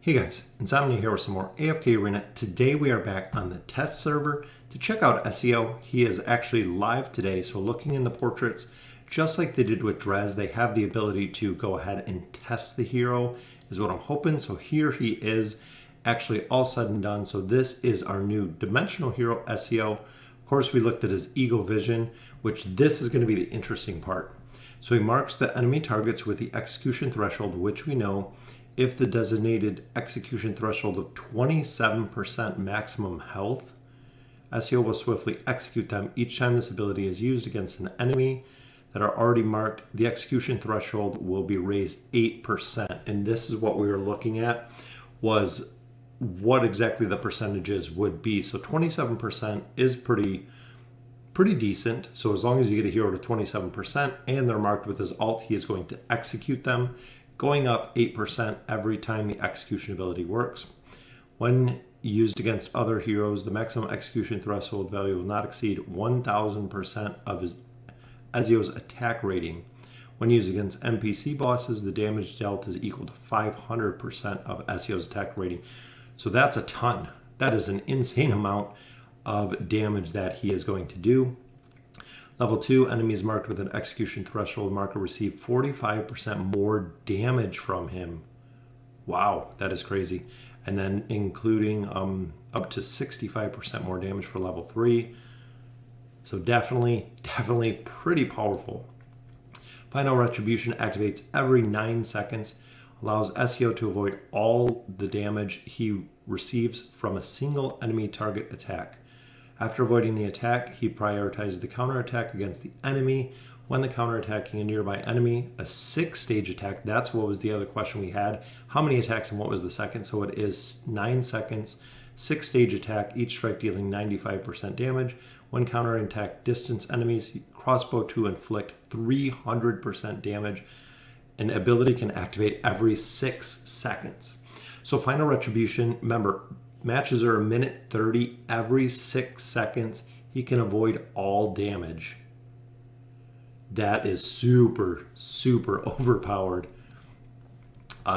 Hey guys, Insomnia here with some more AFK Arena. Today we are back on the test server to check out SEO. He is actually live today, so looking in the portraits, just like they did with Drez, they have the ability to go ahead and test the hero, is what I'm hoping. So here he is, actually all said and done. So this is our new dimensional hero SEO. Of course, we looked at his Eagle Vision, which this is going to be the interesting part. So he marks the enemy targets with the execution threshold, which we know if the designated execution threshold of 27% maximum health, SEO will swiftly execute them. Each time this ability is used against an enemy that are already marked, the execution threshold will be raised 8%. And this is what we were looking at, was what exactly the percentages would be. So 27% is pretty decent. So as long as you get a hero to 27% and they're marked with his alt, he is going to execute them, going up 8% every time the execution ability works. When used against other heroes, the maximum execution threshold value will not exceed 1000% of his Ezio's attack rating. When used against NPC bosses, the damage dealt is equal to 500% of Ezio's attack rating. So that's a ton. That is an insane amount of damage that he is going to do. Level 2, enemies marked with an execution threshold marker receive 45% more damage from him. Wow, that is crazy. And then including up to 65% more damage for level 3. So definitely pretty powerful. Final Retribution activates every 9 seconds, allows SEO to avoid all the damage he receives from a single enemy target attack. After avoiding the attack, he prioritizes the counterattack against the enemy. When the counterattacking a nearby enemy, a 6-stage attack, that's what was the other question we had. How many attacks and what was the second? So it is 9 seconds, 6-stage attack, each strike dealing 95% damage. When counterattack distance enemies, crossbow to inflict 300% damage. An ability can activate every 6 seconds. So Final Retribution, remember, matches are a minute 30. Every 6 seconds, he can avoid all damage. That is super overpowered.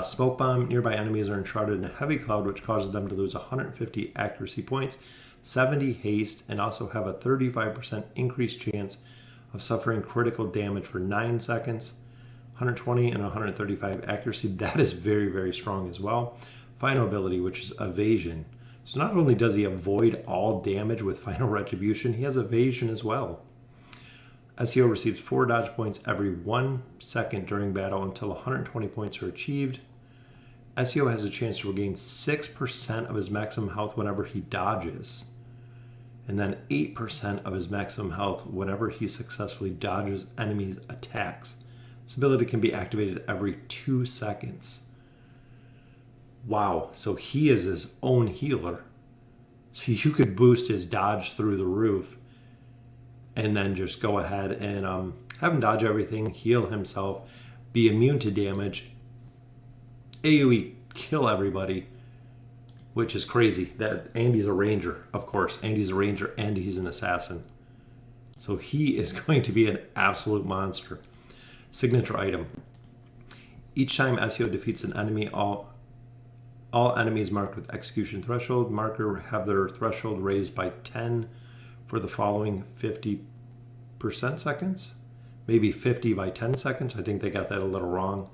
Smoke bomb. Nearby enemies are enshrouded in a heavy cloud, which causes them to lose 150 accuracy points, 70 haste, and also have a 35% increased chance of suffering critical damage for 9 seconds, 120 and 135 accuracy. That is very strong as well. Final ability, which is evasion. So not only does he avoid all damage with Final Retribution, he has evasion as well. SEO receives 4 dodge points every 1 second during battle until 120 points are achieved. SEO has a chance to regain 6% of his maximum health whenever he dodges, and then 8% of his maximum health whenever he successfully dodges enemies' attacks. This ability can be activated every 2 seconds. Wow, so he is his own healer. So you could boost his dodge through the roof and then just go ahead and have him dodge everything, heal himself, be immune to damage, AoE kill everybody, which is crazy. That Andy's a ranger, of course. Andy's a ranger and he's an assassin. So he is going to be an absolute monster. Signature item. Each time SEO defeats an enemy, all enemies marked with execution threshold marker have their threshold raised by 10 for the following 50% seconds. Maybe 50 by 10 seconds. I think they got that a little wrong.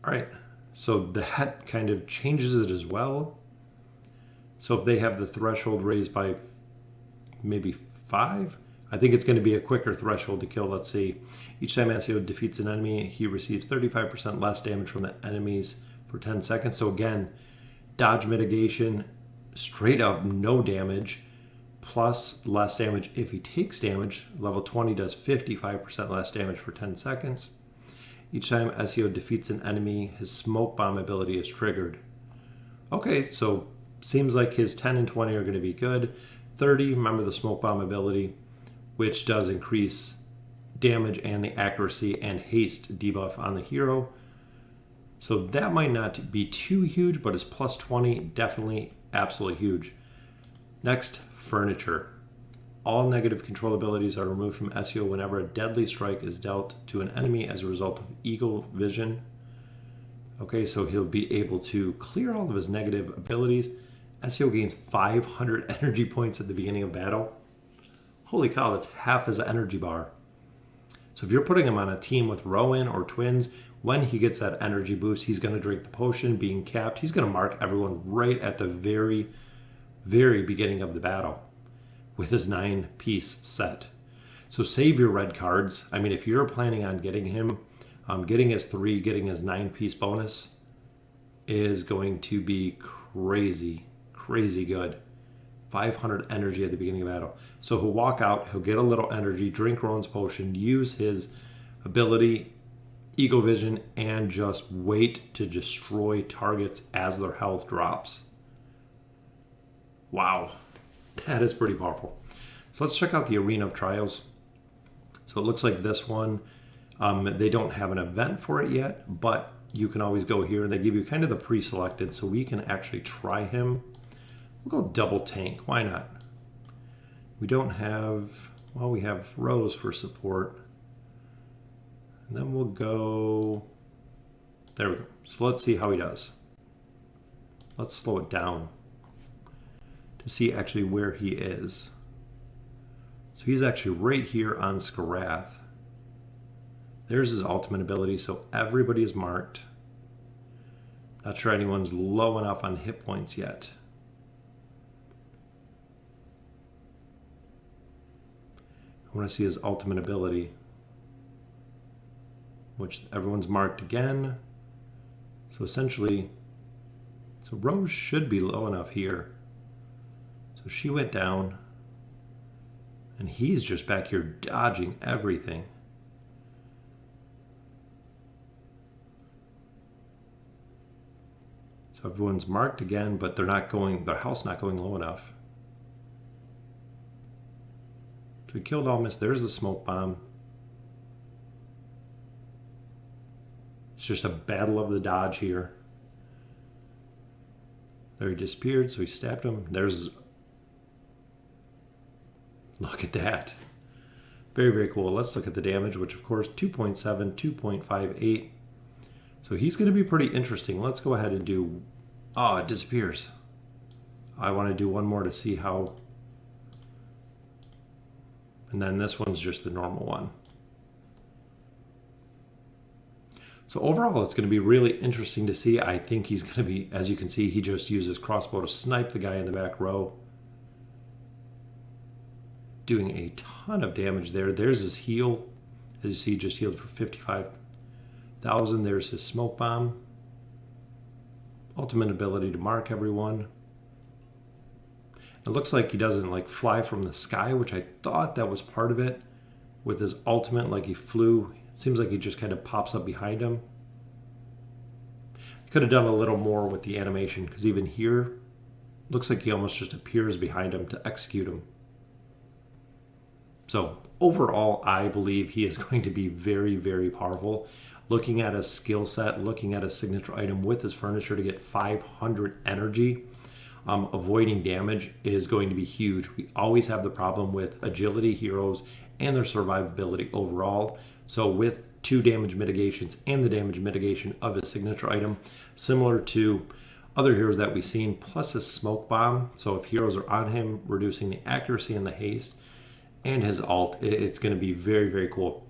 All right, so that kind of changes it as well. So if they have the threshold raised by maybe 5, I think it's going to be a quicker threshold to kill. Let's see. Each time SEO defeats an enemy, he receives 35% less damage from the enemies for 10 seconds. So again, dodge mitigation, straight up no damage, plus less damage if he takes damage. Level 20 does 55% less damage for 10 seconds. Each time SEO defeats an enemy, his smoke bomb ability is triggered. Okay, so seems like his 10 and 20 are going to be good. 30, remember the smoke bomb ability, which does increase damage and the accuracy and haste debuff on the hero. So that might not be too huge, but his plus 20, definitely absolutely huge. Next, furniture. All negative control abilities are removed from SEO whenever a deadly strike is dealt to an enemy as a result of Eagle Vision. Okay, so he'll be able to clear all of his negative abilities. SEO gains 500 energy points at the beginning of battle. Holy cow, that's half his energy bar. So if you're putting him on a team with Rowan or Twins, when he gets that energy boost, he's going to drink the potion, being capped. He's going to mark everyone right at the very, very beginning of the battle with his 9-piece set. So save your red cards. I mean, if you're planning on getting him, getting his 3, getting his 9-piece bonus is going to be crazy, crazy good. 500 energy at the beginning of battle. So he'll walk out, he'll get a little energy, drink Rowan's potion, use his ability, Eagle Vision, and just wait to destroy targets as their health drops. Wow, that is pretty powerful. So let's check out the Arena of Trials. So it looks like this one, they don't have an event for it yet, but you can always go here and they give you kind of the pre-selected, so we can actually try him. We'll go double tank. Why not? We don't have, well, we have Rose for support. And then we'll go, there we go. So let's see how he does. Let's slow it down to see actually where he is. So he's actually right here on Skarath. There's his ultimate ability, so everybody is marked. Not sure anyone's low enough on hit points yet. I want to see his ultimate ability, which everyone's marked again. So essentially, so Rose should be low enough here. So she went down, and he's just back here dodging everything. So everyone's marked again, but they're not going, their health's not going low enough. So we killed Almost. There's the smoke bomb. It's just a battle of the dodge here. There he disappeared, so he stabbed him. There's, look at that. Very, very cool. Let's look at the damage, which of course 2.7, 2.58. So he's going to be pretty interesting. Let's go ahead and do, oh, it disappears. I want to do one more to see how. And then this one's just the normal one. So overall, it's going to be really interesting to see. I think he's going to be, as you can see, he just uses crossbow to snipe the guy in the back row. Doing a ton of damage there. There's his heal. As you see, he just healed for 55,000. There's his smoke bomb. Ultimate ability to mark everyone. It looks like he doesn't like fly from the sky, which I thought that was part of it. With his ultimate, like he flew. It seems like he just kind of pops up behind him. Could have done a little more with the animation, because even here, looks like he almost just appears behind him to execute him. So overall, I believe he is going to be very, very powerful. Looking at his skill set, looking at his signature item with his furniture to get 500 energy, avoiding damage is going to be huge. We always have the problem with agility heroes and their survivability overall. So with 2 damage mitigations and the damage mitigation of his signature item, similar to other heroes that we've seen, plus his smoke bomb. So if heroes are on him, reducing the accuracy and the haste, and his ult, it's going to be very, very cool.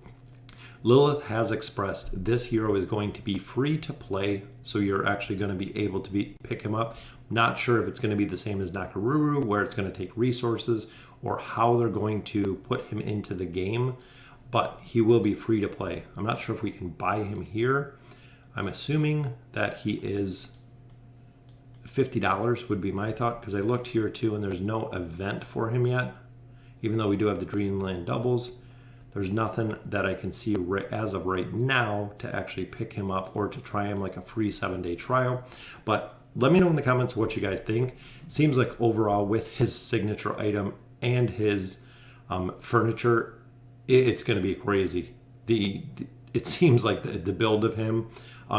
Lilith has expressed this hero is going to be free to play, so you're actually going to be able to pick him up. Not sure if it's going to be the same as Nakaruru, where it's going to take resources, or how they're going to put him into the game, but he will be free to play. I'm not sure if we can buy him here. I'm assuming that he is $50 would be my thought, because I looked here too and there's no event for him yet. Even though we do have the Dreamland doubles, there's nothing that I can see as of right now to actually pick him up or to try him like a free 7-day trial. But let me know in the comments what you guys think. It seems like overall with his signature item and his furniture, it's going to be crazy. It seems like the build of him,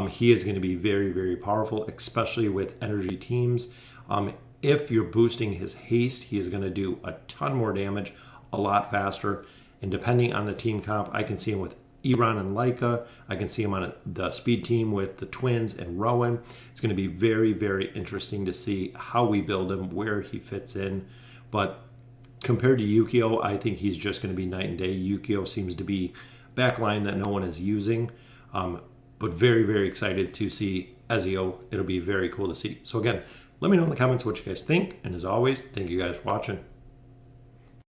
he is going to be very, very powerful, especially with energy teams. If you're boosting his haste, he is going to do a ton more damage, a lot faster. And depending on the team comp, I can see him with Iran and Leica. I can see him on the speed team with the twins and Rowan. It's going to be very, very interesting to see how we build him, where he fits in. But compared to Yukio, I think he's just going to be night and day. Yukio seems to be backline that no one is using. But very, very excited to see Ezio. It'll be very cool to see. So again, let me know in the comments what you guys think. And as always, thank you guys for watching.